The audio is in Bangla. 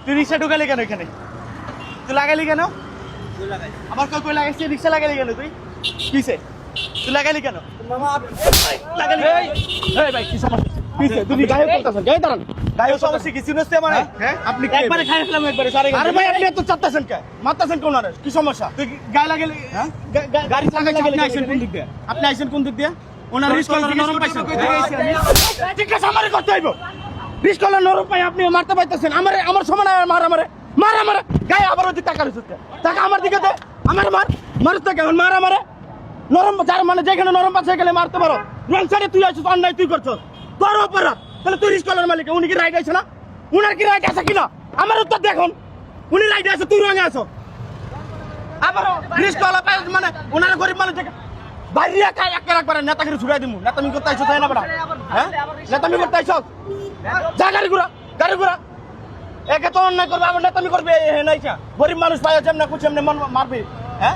তুই রিক্সা ঢুকালি কেন এখানে? তুই লাগালি কেন? আমার কই লাগাইছিস? রিক্সা লাগালি কেন তুই? কিসে তুই লাগালি কেন? লাগালি ভাই কি সমস্যা? তুমি গায়ে করতেছেন, গায়ে দাঁড়ান। গায়ে সমস্যা কি চিনতে মানে? হ্যাঁ আপনি একবারে খাই ফেললাম একবারে সারে। আরে ভাই আপনি এত চাপতেছেন কে? মারতেছেন কোন আরে? কি সমস্যা? তুই গায়ে লাগালি হ্যাঁ? গাড়ি লাগাইছেন আপনি আইছেন কোন দিক দিয়ে? আপনি আইছেন কোন দিক দিয়ে? ওনার রিস্ক কলার নরম পাইছেন। ঠিক আছে আমারে করতে হইব। রিস্ক কলার নরম পাই আপনি মারতে পাইতেছেন। আমারে আমার সমান মার গায়ে আবার ওই টাকা রইছে। টাকা আমার দিকে দে। আমার মারতে কেমন মার আমারে? নরম যার মানে যেখানে নরম পাশে গেলে মারতে পারো। রং সাইডে তুই আছিস অন্যায় তুই করছস। তোর অপরাধ। তাহলে তুই রিস্ক কলার মালিক উনি কি রাইট আছে না? উনার কি রাইট আছে কিনা? আমার উত্তর দেখুন। উনি রাইট আছে তুই রঙে আছো। আবার রিস্ক কলা পাই মানে উনার গরিব মানুষ থেকে বাইরিয়া খাই এক রাখ পারে নেতাগিরি ছুড়াই দিমু। নেতামি করতে আইছো তাই না বড়া? হ্যাঁ? নেতামি করতে আইছো? যা গাড়ি ঘোড়া। একে তো অন্যায় করবে আবার নেতামি করবে নাইছা। গরিব মানুষ পাইছো এমনি কুছ এমনি মারবে। হ্যাঁ?